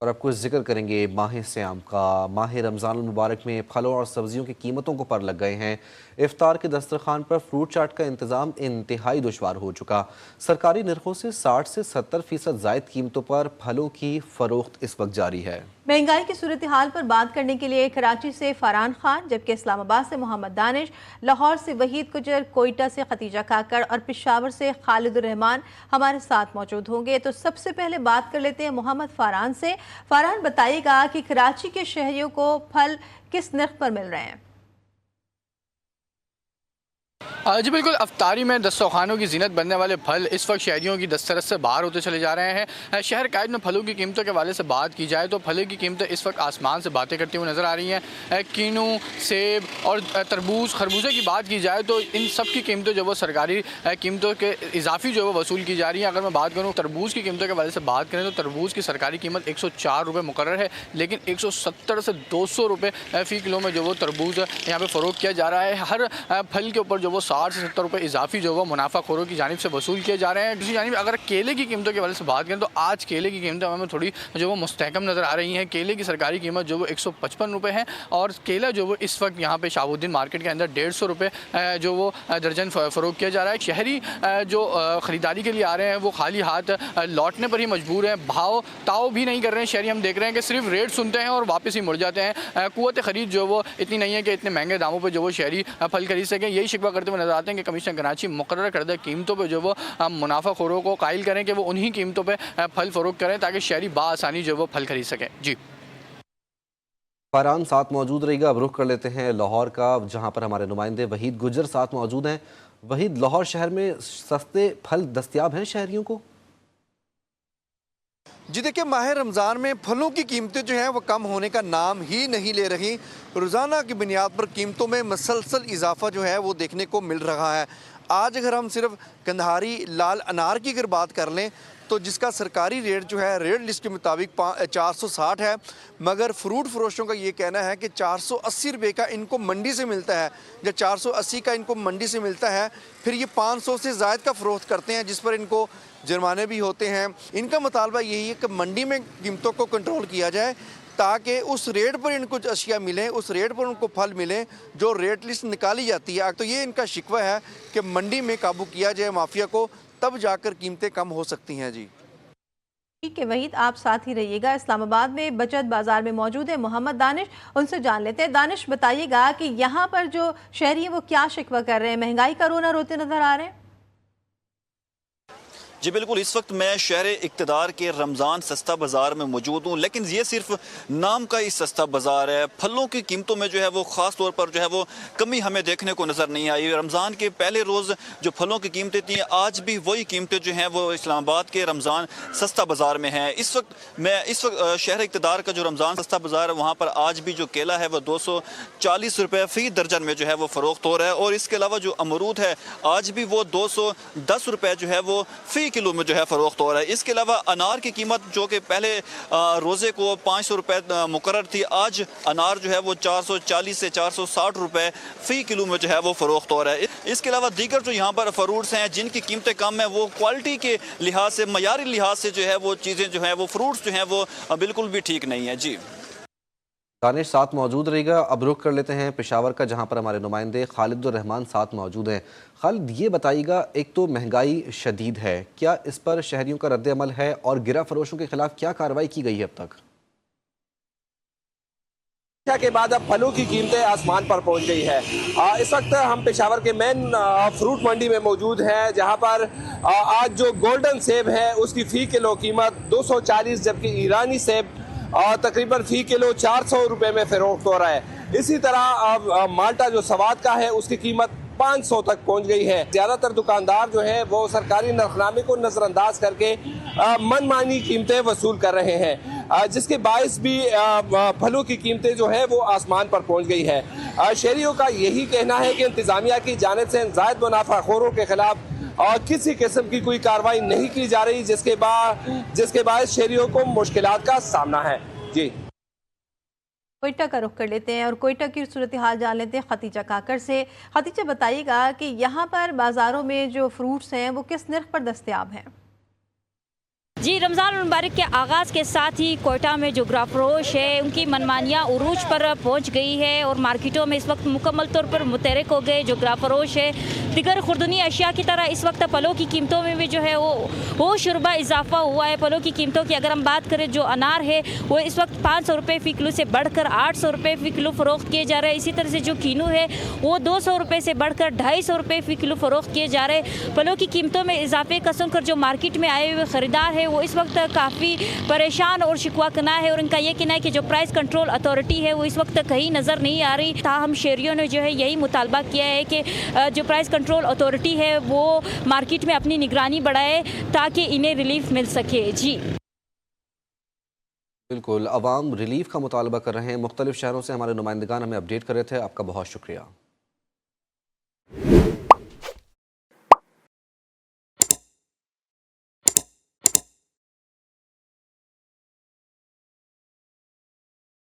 और अब कुछ जिक्र करेंगे माह सियाम का। माह रमज़ान मुबारक में फलों और सब्जियों की कीमतों को पर लग गए हैं। इफ्तार के दस्तरखान पर फ्रूट चाट का इंतज़ाम इंतहाई दुश्वार हो चुका। सरकारी नरखों से 60 से 70% जायद कीमतों पर फलों की फ़रोख्त इस वक्त जारी है। महंगाई की सूरत हाल पर बात करने के लिए कराची से फरहान खान, जबकि इस्लामाबाद से मोहम्मद दानिश, लाहौर से वहीद गुजर, कोयटा से खतीजा काकड़ और पेशावर से खालिदुर रहमान हमारे साथ मौजूद होंगे। तो सबसे पहले बात कर लेते हैं मोहम्मद फरहान से। फरहान, बताइएगा कि कराची के शहरियों को फल किस नर्ख पर मिल रहे हैं? जी बिल्कुल, अफ्तारी में दस्तरखानों की जीनत बनने वाले फल इस वक्त शहरियों की दस्तरस से बाहर होते चले जा रहे हैं। शहर कायद में फलों की कीमतों के हवाले से बात की जाए तो फलों की कीमतें इस वक्त आसमान से बातें करती हुई नज़र आ रही हैं। कीनू, सेब और तरबूज, खरबूजे की बात की जाए तो इन सब की कीमतें जो वो सरकारी कीमतों के इजाफी जो वो वसूल की जा रही हैं। अगर मैं बात करूँ तरबूज की कीमतों के हवाले से बात करें तो तरबूज की सरकारी कीमत 104 रुपये मुकर्रर है, लेकिन 170 से 200 रुपये फ़ी किलो में जो वो तरबूज यहाँ पर फ़रोख्त किया जा रहा है। हर फल के ऊपर जो वो 60 से 70 रुपये इजाफी जो वो मुनाफाखोरों की जानिब से वसूल किए जा रहे हैं। दूसरी जानिब अगर केले की कीमतों के हवाले से बात करें तो आज केले की कीमतें हमें थोड़ी जो वो मुस्तहकम नज़र आ रही हैं। केले की सरकारी कीमत जो वो 155 रुपये है और केला जो वो इस वक्त यहाँ पे शाहबुद्दीन मार्केट के अंदर 150 रुपये जो वो दर्जन फ़रोख्त किया जा रहा है। शहरी जो ख़रीदारी के लिए आ रहे हैं वो खाली हाथ लौटने पर ही मजबूर हैं। भाव ताव भी नहीं कर रहे हैं शहरी। हम देख रहे हैं कि सिर्फ रेट सुनते हैं और वापस ही मुड़ जाते हैं। क़ुव्वत ख़रीद जो वो इतनी नहीं है कि इतने महंगे दामों पर जो वो शहरी फल खरीद सकें। यही शिकवा करते हुए नजर आते हैं कि कमिश्नर कराची मुकर्रर करदा कीमतों पर जो वो मुनाफाखोरों को कायल करें कि वो उन्हीं कीमतों पर फल फ़रोख्त करें ताकि शहरी बाआसानी जो वो फल खरीद सकें। जी फरहान साथ मौजूद रहेगा। अब रुख कर लेते हैं लाहौर का, जहाँ पर हमारे नुमाइंदे वहीद गुजर साथ मौजूद हैं। वहीद, लाहौर शहर में सस्ते फल दस्तियाब हैं शहरियों को? जी देखिए, माह रमज़ान में फलों की कीमतें जो हैं वो कम होने का नाम ही नहीं ले रही। रोज़ाना की बुनियाद पर कीमतों में मसलसल इजाफा जो है वो देखने को मिल रहा है। आज अगर हम सिर्फ कंधारी लाल अनार की अगर बात कर लें तो जिसका सरकारी रेट जो है रेट लिस्ट के मुताबिक 460 है, मगर फ्रूट फरोशों का ये कहना है कि 480 रुपये का इनको मंडी से मिलता है। जब 480 का इनको मंडी से मिलता है, फिर ये 500 से ज़ायद का फ़रोख्त करते हैं, जिस पर इनको जुर्माने भी होते हैं। इनका मुतालबा यही है कि मंडी में कीमतों को कंट्रोल किया जाए ताकि उस रेट पर इनको अशिया मिलें, उस रेट पर उनको फल मिलें जो रेट लिस्ट निकाली जाती है। तो ये इनका शिकवा है कि मंडी में काबू किया जाए माफिया को, तब जाकर कीमतें कम हो सकती हैं। जी ठीक है वहीद, आप साथ ही रहिएगा। इस्लामाबाद में बचत बाजार में मौजूद है मोहम्मद दानिश, उनसे जान लेते हैं। दानिश, बताइएगा कि यहाँ पर जो शहरी हैं वो क्या शिकवा कर रहे हैं? महंगाई का रोना रोते नजर आ रहे हैं? जी बिल्कुल, इस वक्त मैं शहर इक़्तिदार के रमज़ान सस्ता बाज़ार में मौजूद हूँ, लेकिन ये सिर्फ नाम का ही सस्ता बाज़ार है। फलों की कीमतों में जो है वो ख़ास तौर पर जो है वो कमी हमें देखने को नज़र नहीं आई। रमज़ान के पहले रोज़ जो फलों की कीमतें थी, आज भी वही कीमतें जो हैं वो इस्लामाबाद के रमज़ान सस्ता बाज़ार में हैं। इस वक्त शहर इक़्तिदार का जो रमज़ान सस्ता बाज़ार है वहाँ पर आज भी जो केला है वो 240 रुपये फ़ी दर्जन में जो है वो फ़रोख्त हो रहा है, और इसके अलावा जो अमरूद है आज भी वो 210 रुपये जो है वो फ़ी किलो में जो है फ़रोख्त हो रहा है। इसके अलावा अनार की कीमत जो कि पहले रोज़े को 500 रुपये मुकर्रर थी, आज अनार जो है वो 440 से 460 रुपये फ़ी किलो में जो है वो फ़रोख्त हो रहा है। इसके अलावा दीगर जो यहाँ पर फ्रूट्स हैं जिनकी कीमतें कम हैं, वो क्वालिटी के लिहाज से, मयारी लिहाज से जो है वो चीज़ें जो हैं वो फ्रूट्स जो हैं वो बिल्कुल भी ठीक नहीं है। जी दानिश साथ मौजूद रहेगा। अब रुख कर लेते हैं पेशावर का, जहां पर हमारे नुमाइंदे खालिदुर रहमान साथ मौजूद हैं। खालिद, ये बताइएगा, एक तो महंगाई शदीद है, क्या इस पर शहरियों का रद्द अमल है और गिरा फरोशों के खिलाफ क्या कार्रवाई की गई है अब तक? के बाद अब फलों की कीमतें आसमान पर पहुंच गई है। इस वक्त हम पेशावर के मेन फ्रूट मंडी में मौजूद हैं, जहां पर आज जो गोल्डन सेब है उसकी फ़ी किलो कीमत 240, जबकि ईरानी सेब तकरीबन फ़ी किलो 400 रुपये में फ़रोख्त हो रहा है। इसी तरह माल्टा जो सवाद का है उसकी कीमत 500 तक पहुंच गई है। ज़्यादातर दुकानदार जो है वो सरकारी नरखनामे को नज़रअंदाज करके मनमानी कीमतें वसूल कर रहे हैं, जिसके बायस भी फलों की कीमतें जो है वो आसमान पर पहुंच गई है। शहरियों का यही कहना है कि इंतज़ामिया की जानिब से जायद मुनाफाखोरों के खिलाफ किसी किस्म की कोई कार्रवाई नहीं की जा रही, जिसके बाद शहरियों को मुश्किलात का सामना है। जी कोयटा का रुख कर लेते हैं और कोयटा की सूरत हाल जान लेते हैं खतीजा काकड़ से। खतीजा, बताइएगा कि यहाँ पर बाज़ारों में जो फ्रूट्स हैं वो किस नर्ख पर दस्तयाब हैं? जी, रमज़ान मुबारक के आगाज़ के साथ ही कोयटा में जो ग्राफरोश है उनकी मनमानियाँ उरूज पर पहुंच गई है और मार्केटों में इस वक्त मुकम्मल तौर पर मुतहरिक हो गए। जो ग्राफरोश है दिगर खुर्दनी अशिया की तरह इस वक्त फलों की कीमतों में भी जो है वो शुरबा इजाफा हुआ है। फलों की कीमतों की अगर हम बात करें, जो अनार है वो इस वक्त 500 रुपये फ़ी किलो से बढ़कर 800 रुपये फ़ी किलो फ़रोख्त किए जा रहे हैं। इसी तरह से जो कीनू है वो 200 रुपये से बढ़कर 250 रुपये फ़ी किलो फ़रोख्त किए जा रहे हैं। फलों की कीमतों में इजाफे का सुनकर जो मार्केट में आए हुए ख़रीदार है वो इस वक्त काफ़ी परेशान और शिकवा कना है और इनका ये कहना है कि जो प्राइस कंट्रोल अथॉरिटी है वो इस वक्त कहीं नज़र नहीं आ रही। ताहम शहरियों ने जो है यही मुतालबा किया है कि जो प्राइस कंट्रोल अथॉरिटी है वो मार्केट में अपनी निगरानी बढ़ाए ताकि इन्हें रिलीफ मिल सके। जी बिल्कुल, अवाम रिलीफ का मुतालबा कर रहे हैं। मुख्तलिफ शहरों से हमारे नुमाइंदगान हमें अपडेट कर रहे थे। आपका बहुत शुक्रिया।